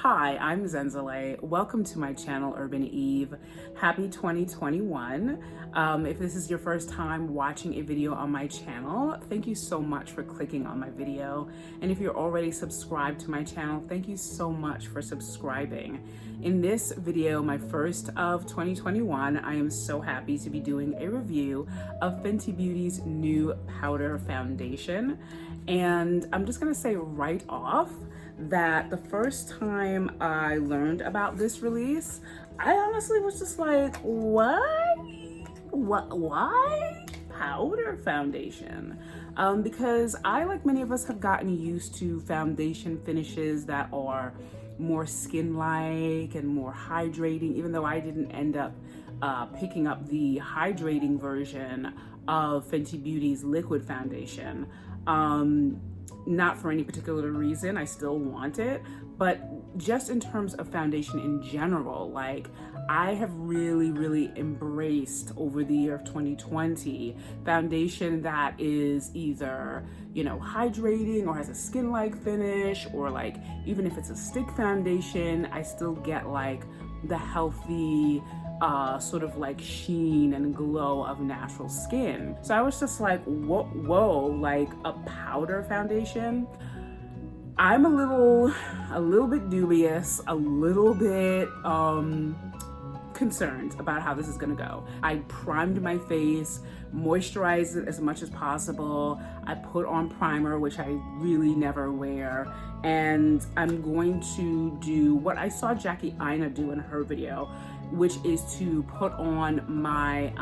Hi, I'm Zenzele. Welcome to my channel, Urban Eve. Happy 2021. If this is your first time watching a video on my channel, thank you so much for clicking on my video. And if you're already subscribed to my channel, thank you so much for subscribing. In this video, my first of 2021, I am so happy to be doing a review of Fenty Beauty's new powder foundation. And I'm just gonna say right off that the first time I learned about this release, I honestly was just like, what? Why powder foundation? Because I, like many of us, have gotten used to foundation finishes that are more skin-like and more hydrating, even though I didn't end up picking up the hydrating version of Fenty Beauty's liquid foundation. Not for any particular reason, I still want it, but just in terms of foundation in general, like I have really embraced over the year of 2020 foundation that is either, you know, hydrating or has a skin-like finish, or like even if it's a stick foundation, I still get like the healthy sort of like sheen and glow of natural skin. So I was just like, whoa, like a powder foundation? I'm a little bit dubious, a little bit concerned about how this is gonna go. I primed my face, moisturized it as much as possible. I put on primer, which I really never wear, and I'm going to do what I saw Jackie Aina do in her video, which is to put on my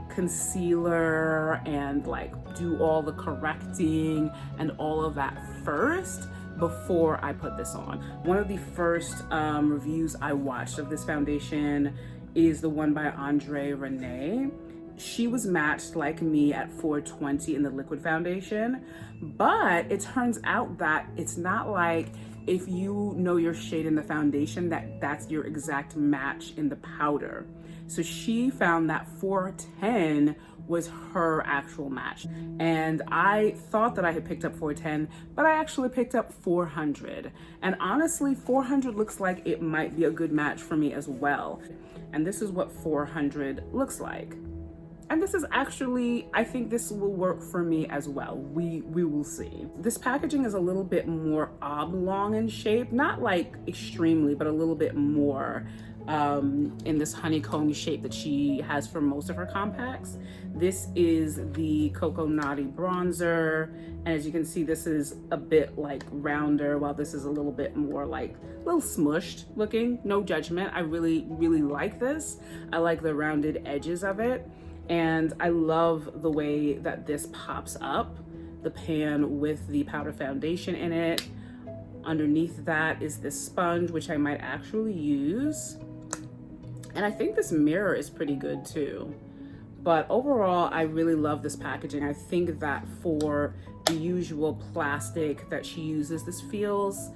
concealer and like do all the correcting and all of that first before I put this on. One of the first reviews I watched of this foundation is the one by Andre Renee. She was matched like me at 420 in the liquid foundation, but it turns out that it's not like if you know your shade in the foundation that's your exact match in the powder. So she found that 410 was her actual match. And I thought that I had picked up 410, but I actually picked up 400. And honestly, 400 looks like it might be a good match for me as well. And this is what 400 looks like. And this is actually, I think this will work for me as well. We will see. This packaging is a little bit more oblong in shape, not like extremely, but a little bit more in this honeycomb shape that she has for most of her compacts. This is the Cocoa Naughty bronzer. And as you can see, this is a bit like rounder, while this is a little bit more like a little smushed looking. No judgment. I really like this. I like the rounded edges of it. And I love the way that this pops up, the pan with the powder foundation in it. Underneath that is this sponge, which I might actually use. And I think this mirror is pretty good too. But overall, I really love this packaging. I think that for the usual plastic that she uses, this feels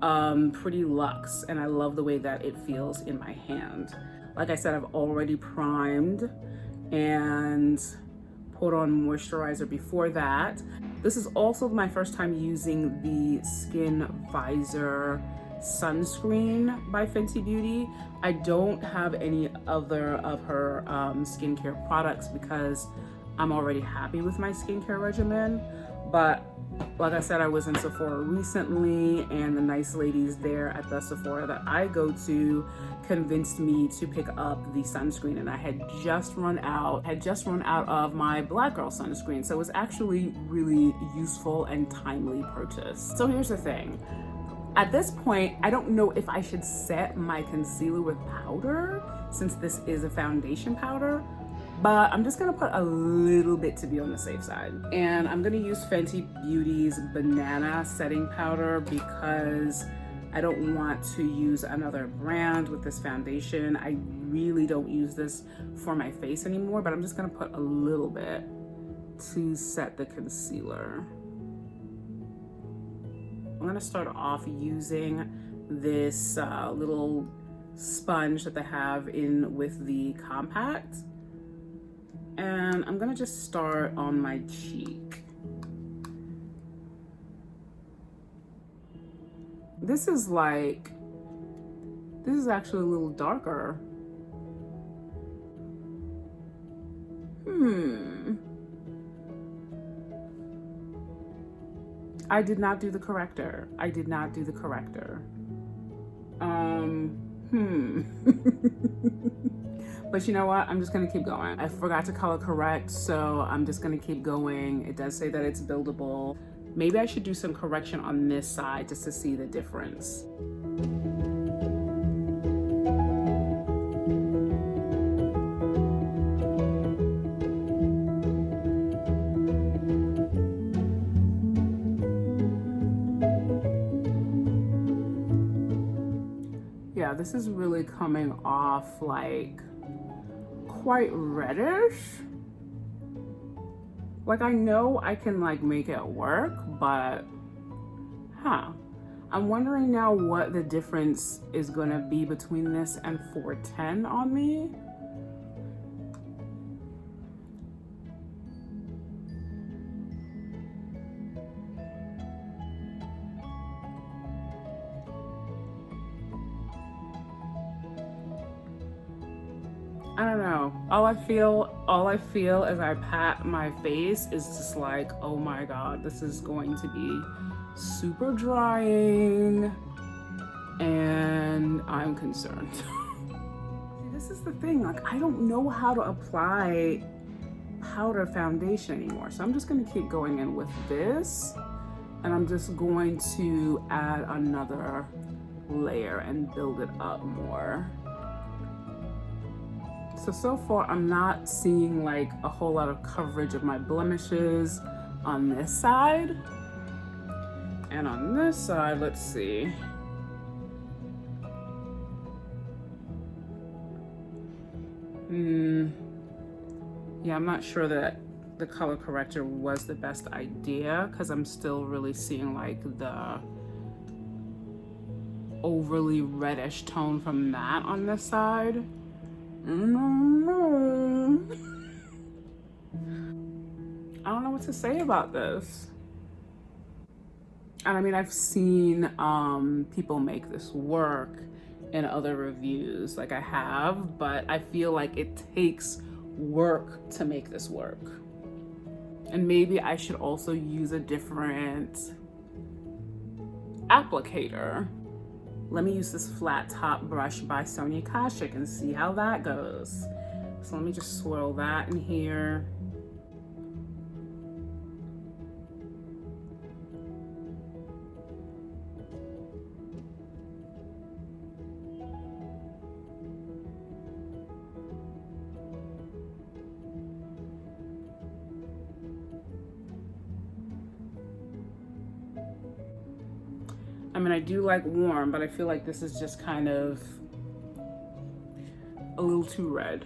pretty luxe. And I love the way that it feels in my hand. Like I said, I've already primed and put on moisturizer before that. This is also my first time using the Skin Visor sunscreen by Fenty Beauty. I don't have any other of her skincare products because I'm already happy with my skincare regimen. But like I said, I was in Sephora recently, and the nice ladies there at the Sephora that I go to convinced me to pick up the sunscreen, and I had just run out of my Black Girl sunscreen. So it was actually really useful and timely purchase. So here's the thing. At this point, I don't know if I should set my concealer with powder since this is a foundation powder, but I'm just gonna put a little bit to be on the safe side. And I'm gonna use Fenty Beauty's Banana Setting Powder because I don't want to use another brand with this foundation. I really don't use this for my face anymore, but I'm just gonna put a little bit to set the concealer. I'm gonna start off using this little sponge that they have in with the compact. And I'm gonna just start on my cheek. this is like, this is actually a little darker. I did not do the corrector. I did not do the corrector. But you know what? I'm just gonna keep going. I forgot to color correct, so I'm just gonna keep going. It does say that it's buildable. Maybe I should do some correction on this side just to see the difference. Yeah, this is really coming off like quite reddish. Like, I know I can like make it work, but I'm wondering now what the difference is gonna be between this and 410 on me. I don't know. All I feel as I pat my face is just like, oh my God, this is going to be super drying, and I'm concerned. See, this is the thing, like, I don't know how to apply powder foundation anymore. So I'm just gonna keep going in with this, and I'm just going to add another layer and build it up more. So far I'm not seeing like a whole lot of coverage of my blemishes on this side. And on this side, let's see. Yeah, I'm not sure that the color corrector was the best idea, because I'm still really seeing like the overly reddish tone from that on this side. I don't know what to say about this. And I mean, I've seen people make this work in other reviews, like I have, but I feel like it takes work to make this work. And maybe I should also use a different applicator. Let me use this flat top brush by Sonia Kashuk and see how that goes. So let me just swirl that in here. I mean, I do like warm, but I feel like this is just kind of a little too red.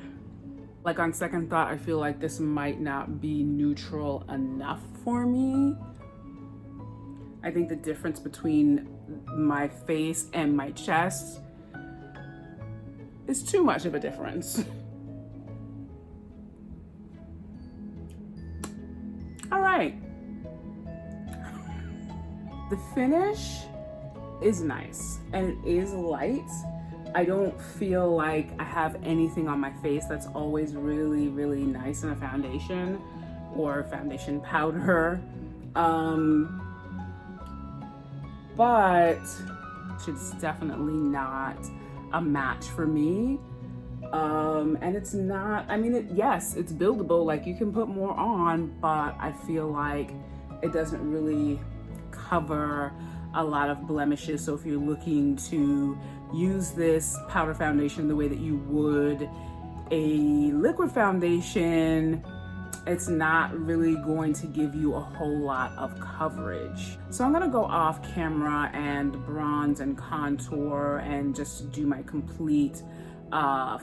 Like, on second thought, I feel like this might not be neutral enough for me. I think the difference between my face and my chest is too much of a difference. All right. The finish is nice and it is light. I don't feel like I have anything on my face that's always really, really nice in a foundation or foundation powder. But it's definitely not a match for me. And it's not, I mean, yes, it's buildable, like you can put more on, but I feel like it doesn't really cover a lot of blemishes. So if you're looking to use this powder foundation the way that you would a liquid foundation, it's not really going to give you a whole lot of coverage. So I'm gonna go off camera and bronze and contour and just do my complete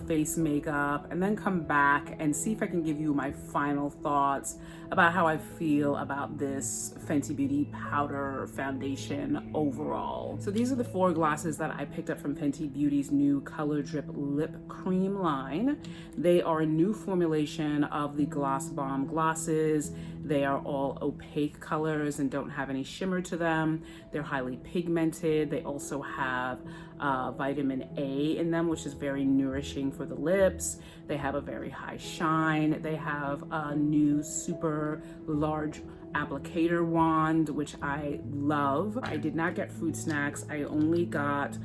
face makeup, and then come back and see if I can give you my final thoughts about how I feel about this Fenty Beauty powder foundation overall. So these are the 4 glosses that I picked up from Fenty Beauty's new Color Drip Lip Cream line. They are a new formulation of the Gloss Bomb glosses. They are all opaque colors and don't have any shimmer to them. They're highly pigmented. They also have vitamin A in them, which is very nourishing for the lips. They have a very high shine. They have a new super large applicator wand, which I love. I did not get fruit snacks. I only got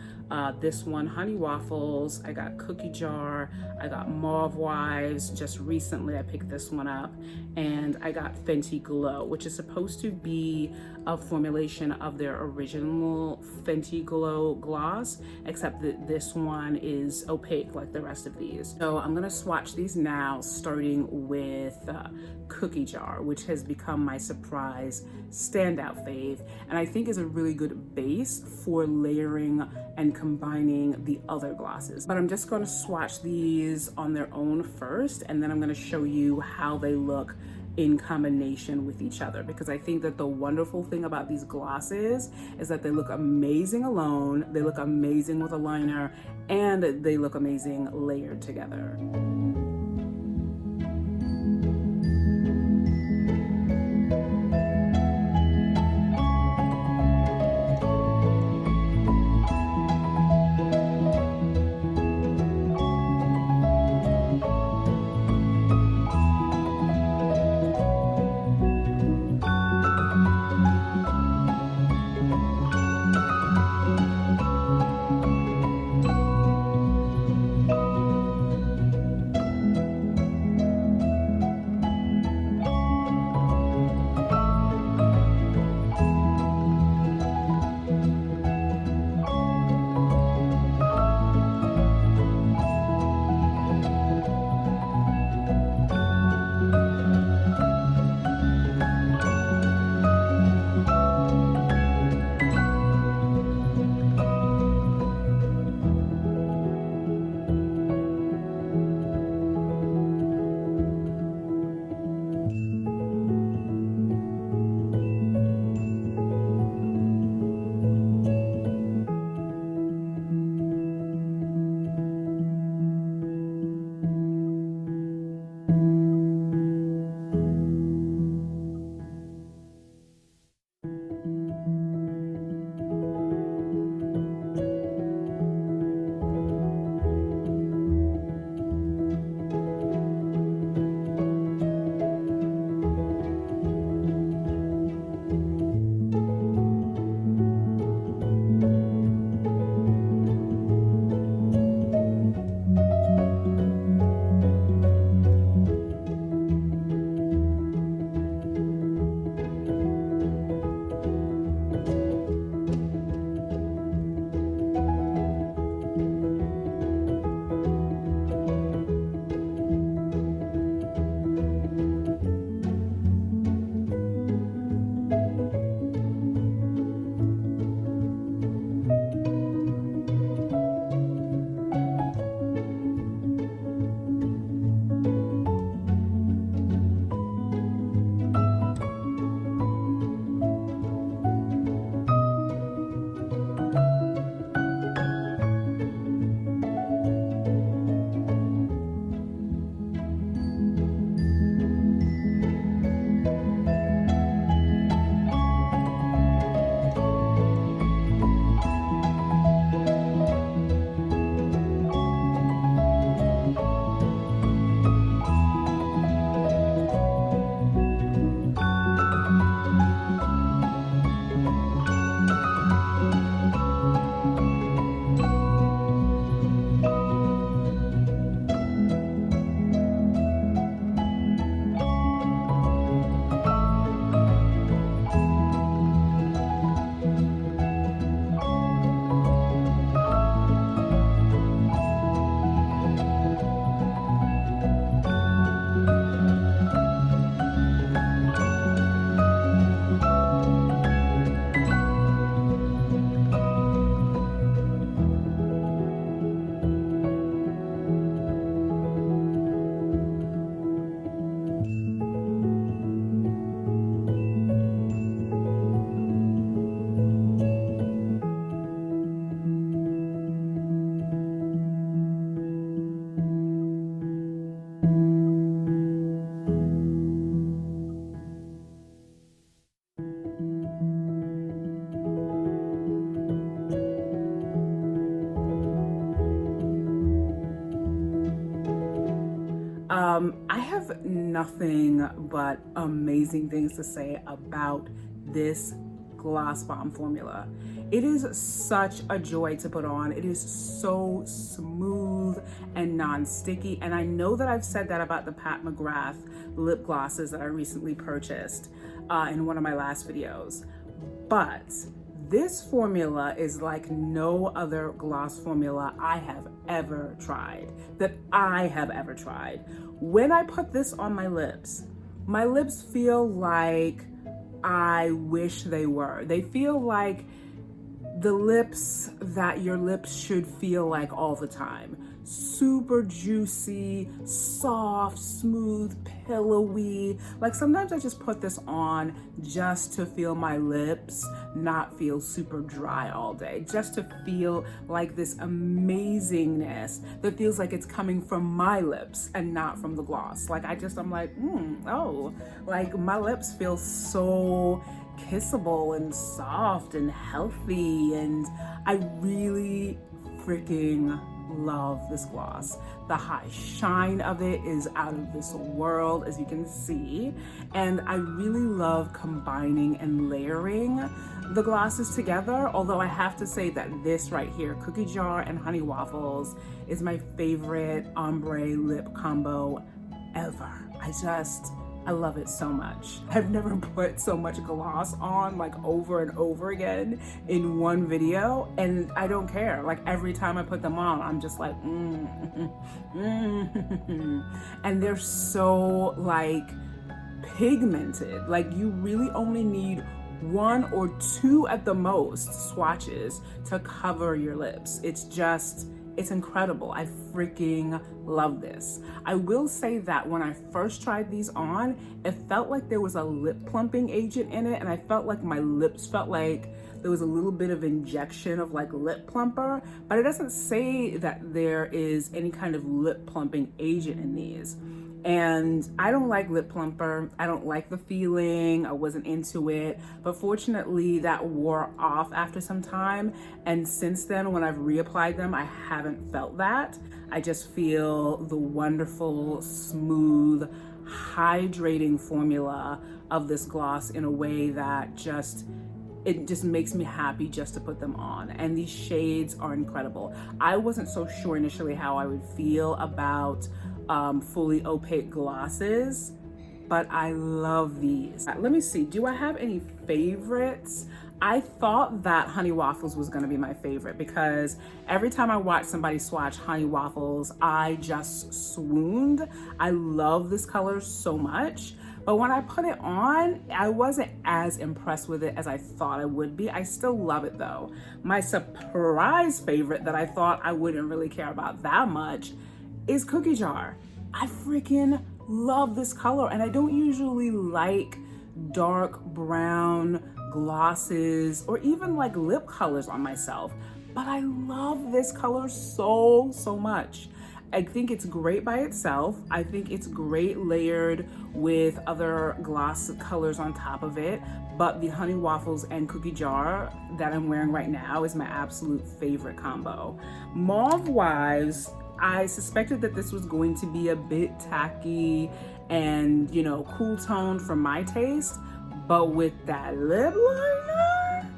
this one, honey waffles. I got cookie jar. I got mauve wives. Just recently I picked this one up, and I got Fenty Glow, which is supposed to be a formulation of their original Fenty Glow gloss, except that this one is opaque like the rest of these. So I'm gonna swatch these now, starting with cookie jar, which has become my surprise standout fave, and I think is a really good base for layering and combining the other glosses. But I'm just going to swatch these on their own first, and then I'm going to show you how they look in combination with each other, because I think that the wonderful thing about these glosses is that they look amazing alone, they look amazing with a liner, and they look amazing layered together. I have nothing but amazing things to say about this gloss bomb formula. It is such a joy to put on. It is so smooth and non-sticky. And I know that I've said that about the Pat McGrath lip glosses that I recently purchased in one of my last videos. But this formula is like no other gloss formula I have ever tried, When I put this on my lips feel like I wish they were. They feel like the lips that your lips should feel like all the time. Super juicy, soft, smooth, pillowy. Like sometimes I just put this on just to feel my lips not feel super dry all day, just to feel like this amazingness that feels like it's coming from my lips and not from the gloss. Like I'm like, oh, like my lips feel so kissable and soft and healthy, and I really freaking love this gloss. The high shine of it is out of this world, as you can see, and I really love combining and layering the glosses together, although I have to say that this right here, Cookie Jar and Honey Waffles, is my favorite ombre lip combo ever. I love it so much. I've never put so much gloss on like over and over again in one video, and I don't care. Like every time I put them on, I'm just like, and they're so like pigmented. Like you really only need 1 or 2 at the most swatches to cover your lips. It's incredible. I freaking love this. I will say that when I first tried these on, it felt like there was a lip plumping agent in it, and I felt like my lips felt like there was a little bit of injection of like lip plumper, but it doesn't say that there is any kind of lip plumping agent in these. And I don't like lip plumper. I don't like the feeling. I wasn't into it. But fortunately, that wore off after some time. And since then, when I've reapplied them, I haven't felt that. I just feel the wonderful, smooth, hydrating formula of this gloss in a way that it just makes me happy just to put them on. And these shades are incredible. I wasn't so sure initially how I would feel about fully opaque glosses, but I love these. Let me see, do I have any favorites? I thought that Honey Waffles was gonna be my favorite because every time I watch somebody swatch Honey Waffles, I just swooned. I love this color so much. But when I put it on, I wasn't as impressed with it as I thought I would be. I still love it though. My surprise favorite that I thought I wouldn't really care about that much is Cookie Jar. I freaking love this color, and I don't usually like dark brown glosses or even like lip colors on myself, but I love this color so much. I think it's great by itself. I think it's great layered with other gloss colors on top of it, but the Honey Waffles and Cookie Jar that I'm wearing right now is my absolute favorite combo. Mauve Wives, I suspected that this was going to be a bit tacky and, you know, cool tone for my taste, but with that lip liner,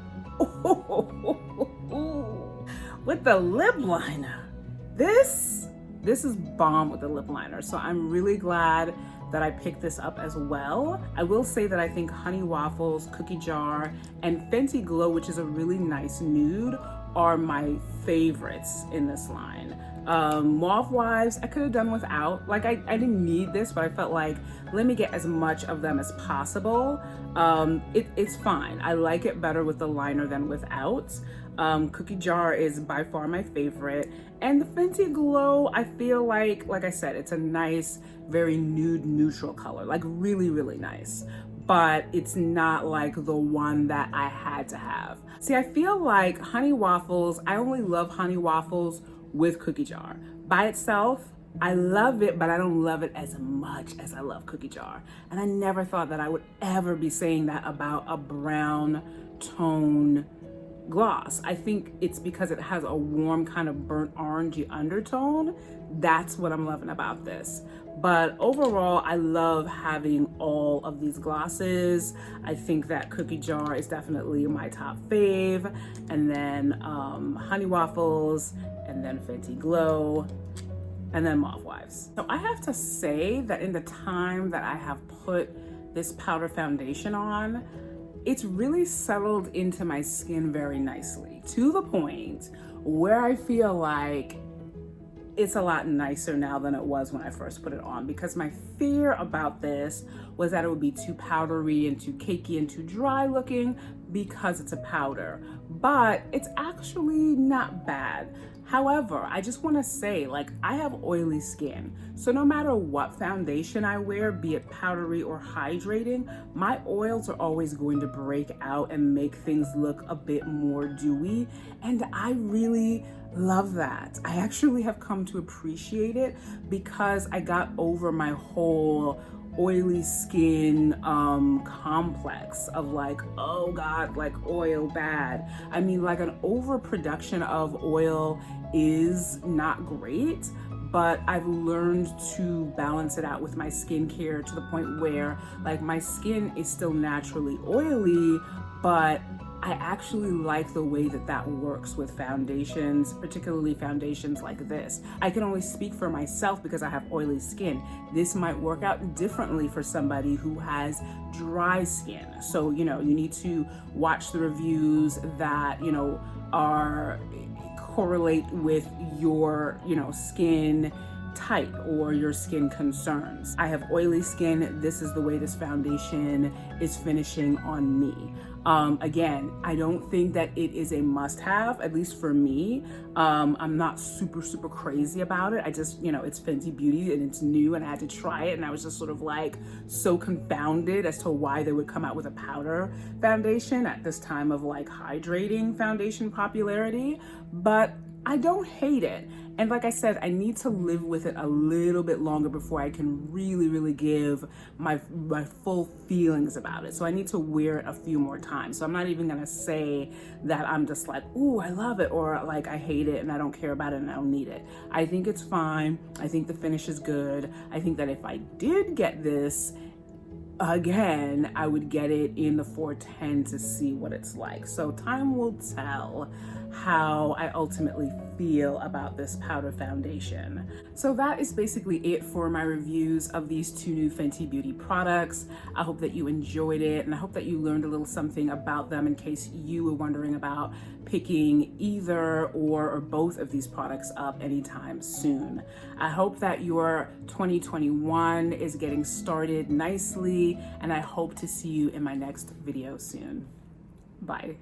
with the lip liner, this is bomb with the lip liner. So I'm really glad that I picked this up as well. I will say that I think Honey Waffles, Cookie Jar, and Fenty Glow, which is a really nice nude, are my favorites in this line. Mauve Wives, I could have done without. Like I didn't need this, but I felt like, let me get as much of them as possible. It's fine. I like it better with the liner than without. Cookie Jar is by far my favorite. And the Fenty Glow, I feel like I said, it's a nice, very nude neutral color, like really, really nice. But it's not like the one that I had to have. See, I feel like Honey Waffles, I only love Honey Waffles with Cookie Jar. By itself, I love it, but I don't love it as much as I love Cookie Jar. And I never thought that I would ever be saying that about a brown tone gloss. I think it's because it has a warm kind of burnt orangey undertone. That's what I'm loving about this. But overall, I love having all of these glosses. I think that Cookie Jar is definitely my top fave. And then Honey Waffles, and then Fenty Glow, and then Mauve Wives. So I have to say that in the time that I have put this powder foundation on, it's really settled into my skin very nicely, to the point where I feel like it's a lot nicer now than it was when I first put it on, because my fear about this was that it would be too powdery and too cakey and too dry looking because it's a powder, but it's actually not bad. However, I just want to say, like, I have oily skin, so no matter what foundation I wear, be it powdery or hydrating, my oils are always going to break out and make things look a bit more dewy, and I really love that. I actually have come to appreciate it because I got over my whole oily skin complex of like, oh God, like oil bad. I mean, like, an overproduction of oil is not great, but I've learned to balance it out with my skincare to the point where, like, my skin is still naturally oily, but I actually like the way that that works with foundations, particularly foundations like this. I can only speak for myself because I have oily skin. This might work out differently for somebody who has dry skin. So, you know, you need to watch the reviews that, you know, are correlate with your, you know, skin type or your skin concerns. I have oily skin. This is the way this foundation is finishing on me. Again, I don't think that it is a must-have, at least for me. I'm not super crazy about it. I just, you know, it's Fenty Beauty and it's new and I had to try it, and I was just sort of like so confounded as to why they would come out with a powder foundation at this time of like hydrating foundation popularity, but I don't hate it. And like I said, I need to live with it a little bit longer before I can really give my full feelings about it. So I need to wear it a few more times. So I'm not even gonna say that I'm just like, ooh, I love it, or like I hate it and I don't care about it and I don't need it. I think it's fine. I think the finish is good. I think that if I did get this again, I would get it in the 410 to see what it's like. So time will tell how I ultimately feel about this powder foundation. So that is basically it for my reviews of these two new Fenty Beauty products. I hope that you enjoyed it, and I hope that you learned a little something about them in case you were wondering about picking either or both of these products up anytime soon. I hope that your 2021 is getting started nicely, and I hope to see you in my next video soon. Bye.